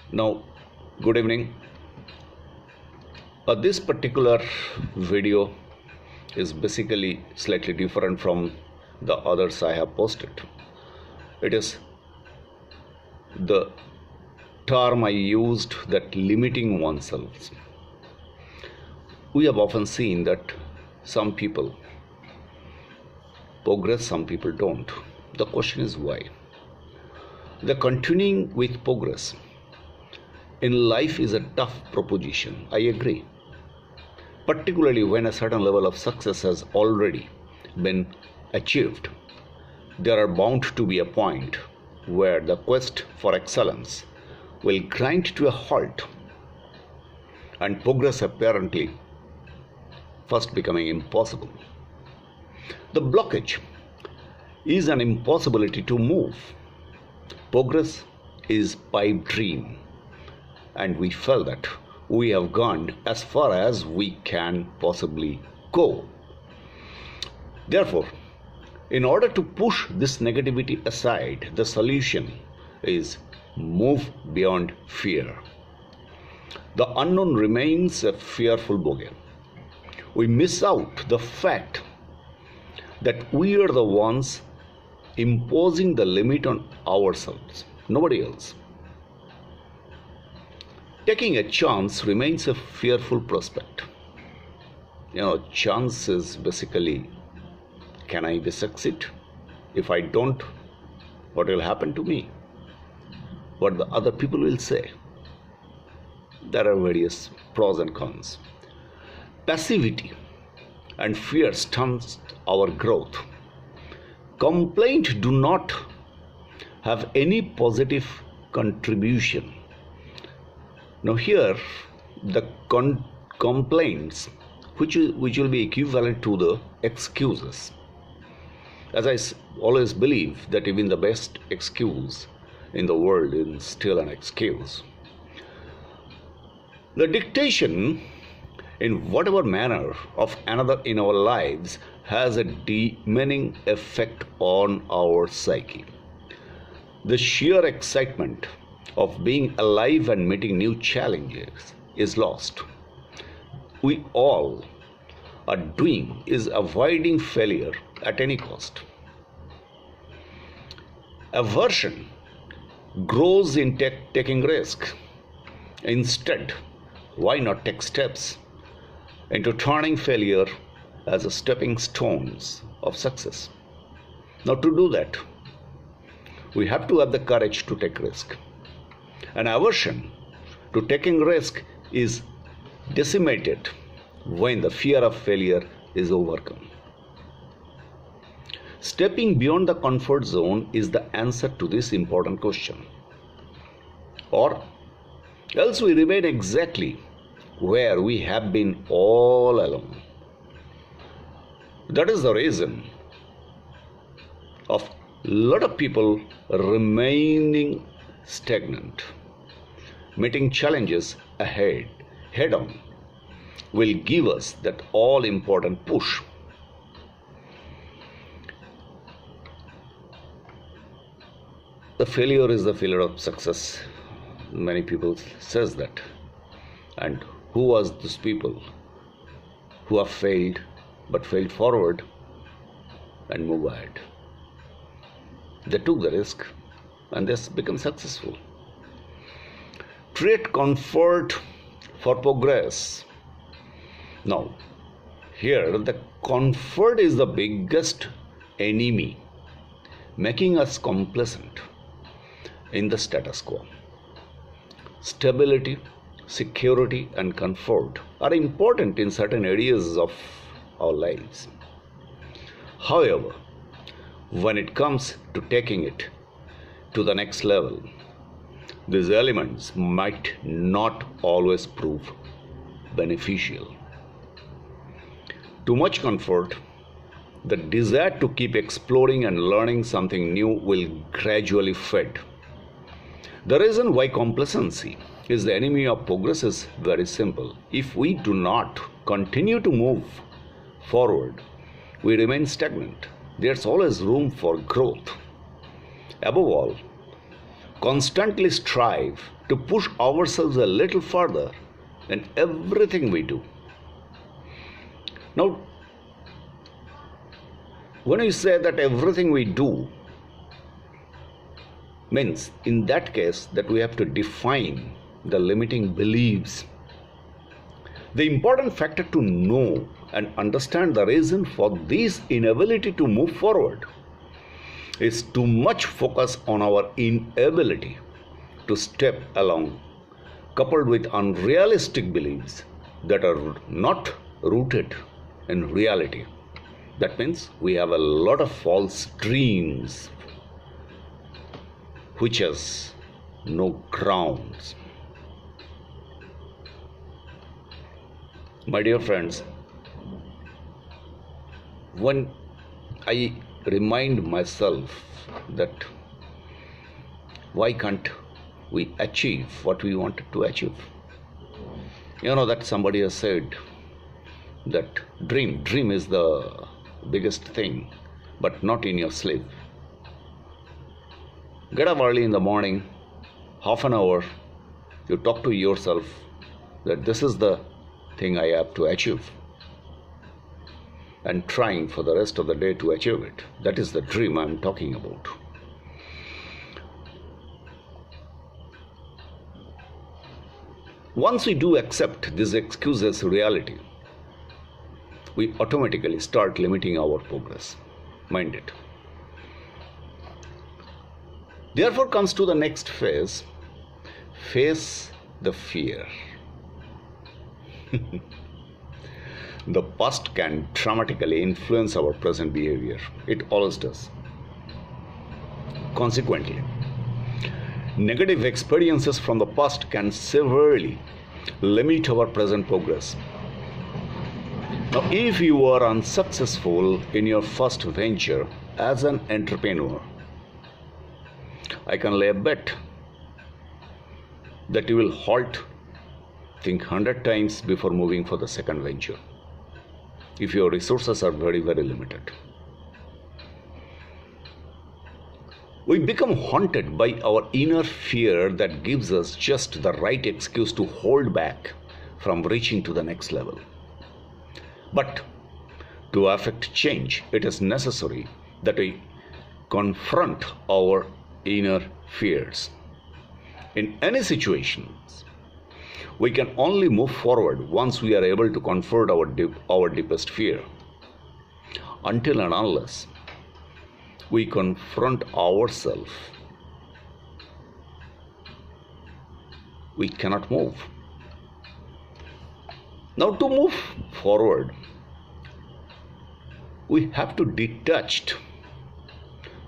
Now, good evening. This particular video is basically slightly different from the others I have posted. It is the term I used, that limiting oneself. We have often seen that some people progress, some people don't. The question is why? The continuing with progress in life is a tough proposition, I agree. Particularly when a certain level of success has already been achieved, there are bound to be a point where the quest for excellence will grind to a halt and progress apparently first becoming impossible. The blockage is an impossibility to move. Progress is pipe dream, and we felt that we have gone as far as we can possibly go. Therefore, in order to push this negativity aside, the solution is move beyond fear. The unknown remains a fearful bogey. We miss out the fact that we are the ones imposing the limit on ourselves, nobody else. Taking a chance remains a fearful prospect. Chance is basically, can I succeed? If I don't, what will happen to me? What the other people will say? There are various pros and cons. Passivity and fear stunts our growth. Complaint do not have any positive contribution. Now here, the complaints, which will be equivalent to the excuses. As I always believe that even the best excuse in the world is still an excuse. The dictation in whatever manner of another in our lives has a demeaning effect on our psyche. The sheer excitement of being alive and meeting new challenges is lost. We all are doing is avoiding failure at any cost. Aversion grows in taking risk. Instead, why not take steps into turning failure as a stepping stones of success? Now, to do that, we have to have the courage to take risk. An aversion to taking risk is decimated when the fear of failure is overcome. Stepping beyond the comfort zone is the answer to this important question. Or else we remain exactly where we have been all along. That is the reason of a lot of people remaining stagnant. Meeting challenges head on will give us that all important push. The failure is the failure of success. Many people says that. And who was those people who have failed but failed forward and move ahead? They took the risk and they become successful. Trade comfort for progress. Now, here the comfort is the biggest enemy, making us complacent in the status quo. Stability, security, and comfort are important in certain areas of our lives. However, when it comes to taking it to the next level, these elements might not always prove beneficial. Too much comfort, the desire to keep exploring and learning something new will gradually fade. The reason why complacency is the enemy of progress is very simple. If we do not continue to move forward, we remain stagnant. There's always room for growth. Above all, constantly strive to push ourselves a little further in everything we do. Now, when you say that everything we do, means in that case that we have to define the limiting beliefs. The important factor to know and understand the reason for this inability to move forward is too much focus on our inability to step along, coupled with unrealistic beliefs that are not rooted in reality. That means we have a lot of false dreams which has no grounds. My dear friends, when I remind myself that why can't we achieve what we wanted to achieve? You know that somebody has said that dream is the biggest thing, but not in your sleep. Get up early in the morning, half an hour, you talk to yourself that this is the thing I have to achieve, and trying for the rest of the day to achieve it. That is the dream I'm talking about. Once we do accept this excuse as reality, we automatically start limiting our progress. Mind it. Therefore comes to the next phase, face the fear. The past can dramatically influence our present behavior. It always does. Consequently, negative experiences from the past can severely limit our present progress. Now, if you are unsuccessful in your first venture as an entrepreneur, I can lay a bet that you will think 100 times before moving for the second venture, if your resources are very, very limited. We become haunted by our inner fear that gives us just the right excuse to hold back from reaching to the next level. But to affect change, it is necessary that we confront our inner fears. In any situations, we can only move forward once we are able to confront our deepest fear. Until and unless we confront ourselves, we cannot move. Now, to move forward, we have to detach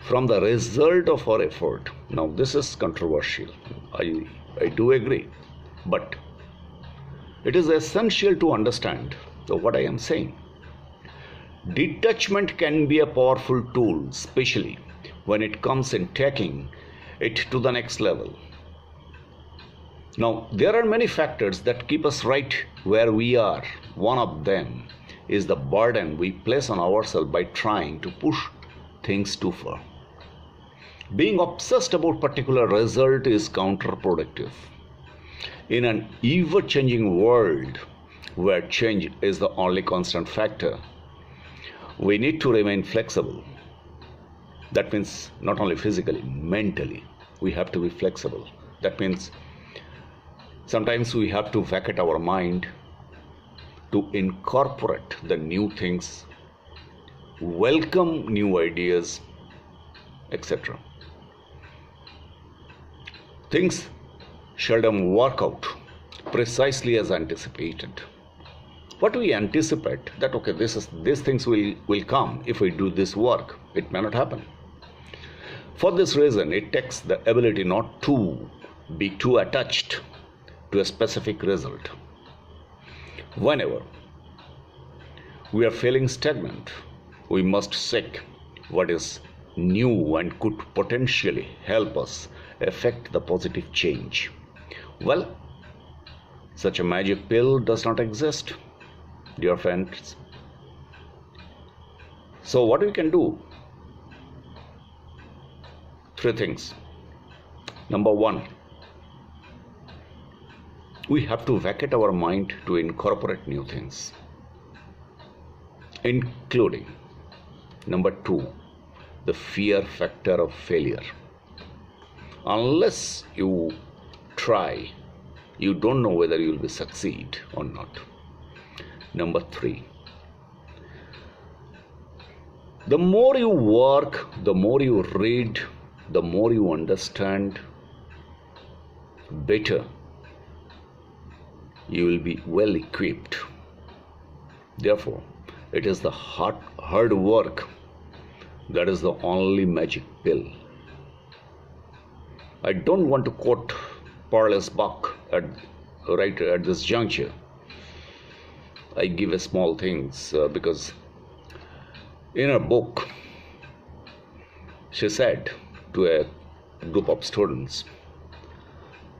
from the result of our effort. Now, this is controversial. I do agree. But it is essential to understand what I am saying. Detachment can be a powerful tool, especially when it comes in taking it to the next level. Now, there are many factors that keep us right where we are. One of them is the burden we place on ourselves by trying to push things too far. Being obsessed about particular result is counterproductive. In an ever-changing world where change is the only constant factor, we need to remain flexible. That means not only physically, mentally, we have to be flexible. That means sometimes we have to vacate our mind to incorporate the new things, welcome new ideas, etc. Things seldom work out precisely as anticipated. What we anticipate that okay, these things will come if we do this work, it may not happen. For this reason, it takes the ability not to be too attached to a specific result. Whenever we are feeling stagnant, we must seek what is new and could potentially help us effect the positive change. Well, such a magic pill does not exist, dear friends. So what we can do? 3 things. Number one, we have to vacate our mind to incorporate new things, including number two, the fear factor of failure. Unless you try, you don't know whether you will succeed or not. Number three, the more you work, the more you read, the more you understand, better you will be well equipped. Therefore, it is the hard work that is the only magic pill. I don't want to quote Parley's Buck right at this juncture. I give a small things because in her book she said to a group of students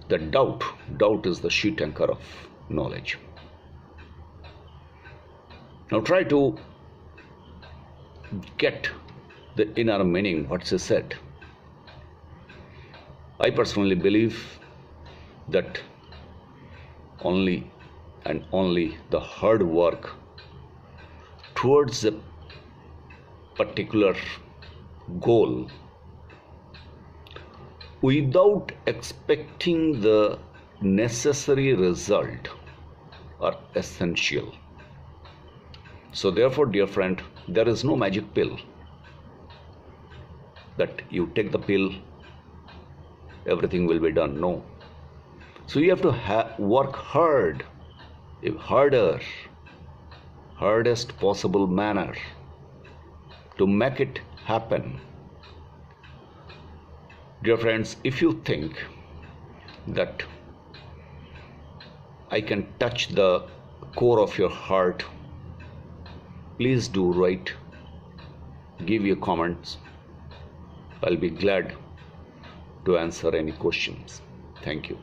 that doubt is the sheet anchor of knowledge. Now try to get the inner meaning what she said. I personally believe that only and only the hard work towards a particular goal without expecting the necessary result are essential. So therefore, dear friend, there is no magic pill that you take the pill, everything will be done. No. So you have to work hard, hardest possible manner to make it happen. Dear friends, if you think that I can touch the core of your heart, please do write, give your comments. I'll be glad to answer any questions. Thank you.